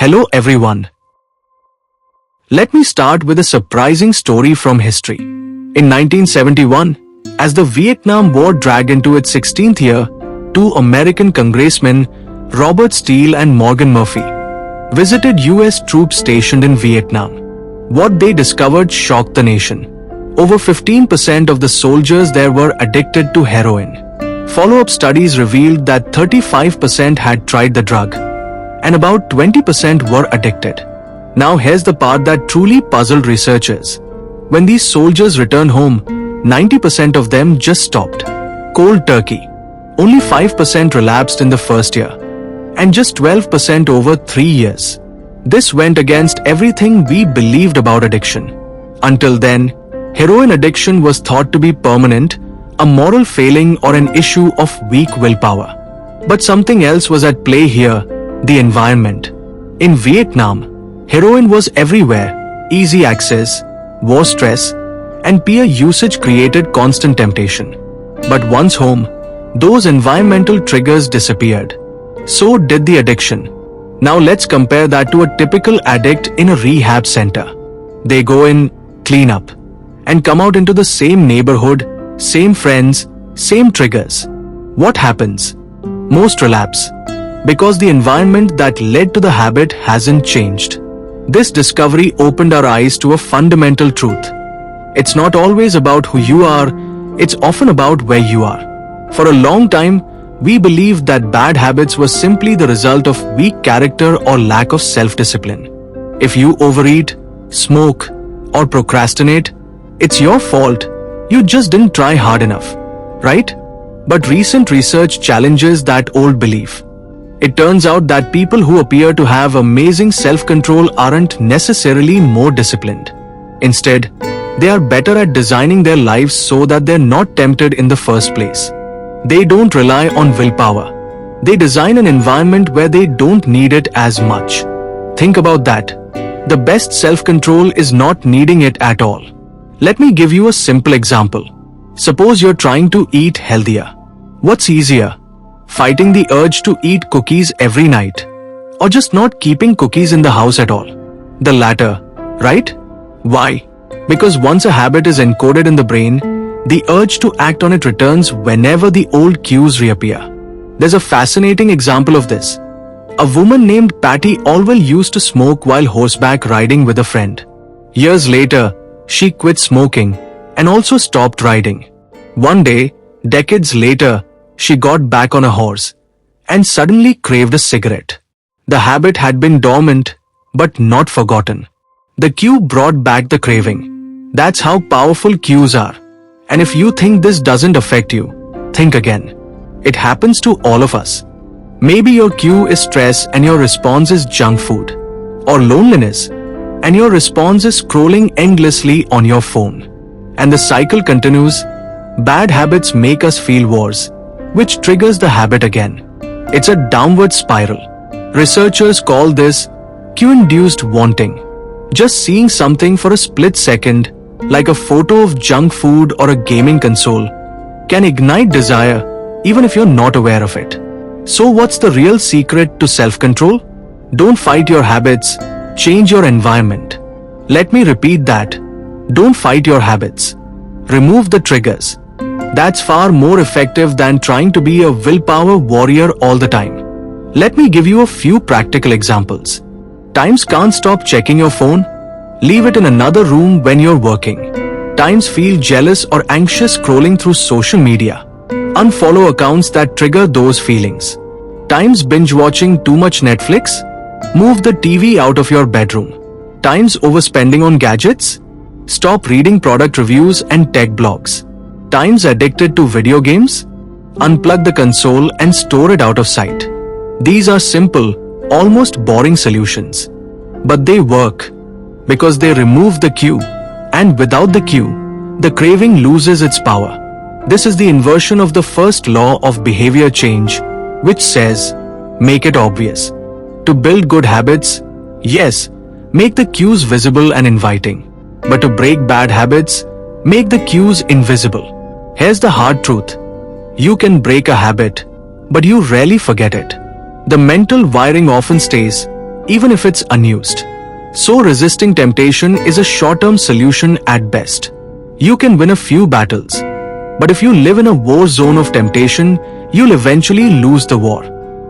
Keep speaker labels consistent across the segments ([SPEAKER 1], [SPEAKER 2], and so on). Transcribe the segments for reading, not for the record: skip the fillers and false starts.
[SPEAKER 1] Hello everyone. Let me start with a surprising story from history. In 1971, as the Vietnam War dragged into its 16th year, two American congressmen, Robert Steele and Morgan Murphy, visited US troops stationed in Vietnam. What they discovered shocked the nation. Over 15% of the soldiers there were addicted to heroin. Follow-up studies revealed that 35% had tried the drug, and about 20% were addicted. Now here's the part that truly puzzled researchers. When these soldiers returned home, 90% of them just stopped. Cold turkey. Only 5% relapsed in the first year, and just 12% over 3 years. This went against everything we believed about addiction. Until then, heroin addiction was thought to be permanent, a moral failing or an issue of weak willpower. But something else was at play here, the environment. In Vietnam, heroin was everywhere, easy access, war stress, and peer usage created constant temptation. But once home, those environmental triggers disappeared. So did the addiction. Now let's compare that to a typical addict in a rehab center. They go in, clean up, and come out into the same neighborhood, same friends, same triggers. What happens? Most relapse, because the environment that led to the habit hasn't changed. This discovery opened our eyes to a fundamental truth. It's not always about who you are, it's often about where you are. For a long time, we believed that bad habits were simply the result of weak character or lack of self-discipline. If you overeat, smoke, or procrastinate, it's your fault. You just didn't try hard enough, right? But recent research challenges that old belief. It turns out that people who appear to have amazing self-control aren't necessarily more disciplined. Instead, they are better at designing their lives so that they're not tempted in the first place. They don't rely on willpower. They design an environment where they don't need it as much. Think about that. The best self-control is not needing it at all. Let me give you a simple example. Suppose you're trying to eat healthier. What's easier? Fighting the urge to eat cookies every night, or just not keeping cookies in the house at all? The latter, right? Why? Because once a habit is encoded in the brain, the urge to act on it returns whenever the old cues reappear. There's a fascinating example of this. A woman named Patty Olwell used to smoke while horseback riding with a friend. Years later, she quit smoking and also stopped riding. One day, decades later, she got back on a horse and suddenly craved a cigarette. The habit had been dormant, but not forgotten. The cue brought back the craving. That's how powerful cues are. And if you think this doesn't affect you, think again. It happens to all of us. Maybe your cue is stress and your response is junk food, or loneliness, and your response is scrolling endlessly on your phone. And the cycle continues. Bad habits make us feel worse, which triggers the habit again. It's a downward spiral. Researchers call this cue-induced wanting. Just seeing something for a split second, like a photo of junk food or a gaming console, can ignite desire even if you're not aware of it. So what's the real secret to self-control? Don't fight your habits, change your environment. Let me repeat that. Don't fight your habits. Remove the triggers. That's far more effective than trying to be a willpower warrior all the time. Let me give you a few practical examples. Times can't stop checking your phone? Leave it in another room when you're working. Times feel jealous or anxious scrolling through social media? Unfollow accounts that trigger those feelings. Times binge watching too much Netflix? Move the TV out of your bedroom. Times overspending on gadgets? Stop reading product reviews and tech blogs. Times addicted to video games? Unplug the console and store it out of sight. These are simple, almost boring solutions. But they work because they remove the cue, and without the cue, the craving loses its power. This is the inversion of the first law of behavior change, which says, make it obvious. To build good habits, yes, make the cues visible and inviting. But to break bad habits, make the cues invisible. Here's the hard truth. You can break a habit, but you rarely forget it. The mental wiring often stays, even if it's unused. So resisting temptation is a short-term solution at best. You can win a few battles, but if you live in a war zone of temptation, you'll eventually lose the war.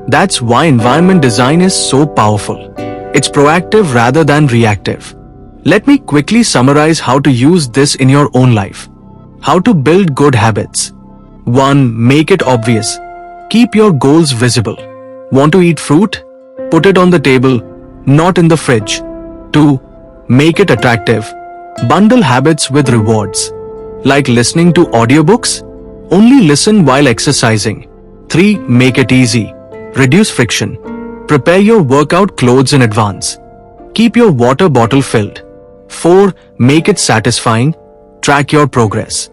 [SPEAKER 1] That's why environment design is so powerful. It's proactive rather than reactive. Let me quickly summarize how to use this in your own life. How to build good habits. 1. Make it obvious. Keep your goals visible. Want to eat fruit? Put it on the table, not in the fridge. 2. Make it attractive. Bundle habits with rewards. Like listening to audiobooks? Only listen while exercising. 3. Make it easy. Reduce friction. Prepare your workout clothes in advance. Keep your water bottle filled. 4. Make it satisfying. Track your progress.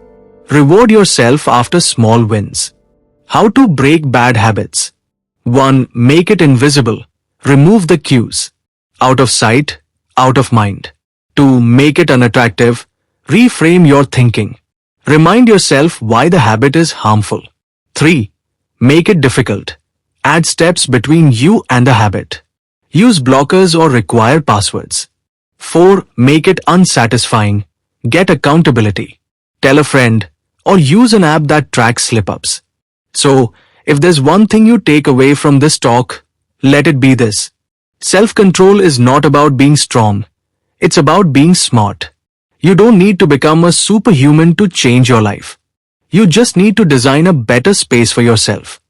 [SPEAKER 1] Reward yourself after small wins. How to break bad habits. 1. Make it invisible. Remove the cues. Out of sight, out of mind. 2. Make it unattractive. Reframe your thinking. Remind yourself why the habit is harmful. 3. Make it difficult. Add steps between you and the habit. Use blockers or require passwords. 4. Make it unsatisfying. Get accountability. Tell a friend or use an app that tracks slip-ups. So, if there's one thing you take away from this talk, let it be this. Self-control is not about being strong. It's about being smart. You don't need to become a superhuman to change your life. You just need to design a better space for yourself.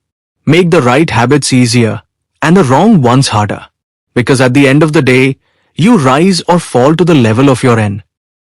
[SPEAKER 1] Make the right habits easier and the wrong ones harder. Because at the end of the day, you rise or fall to the level of your end.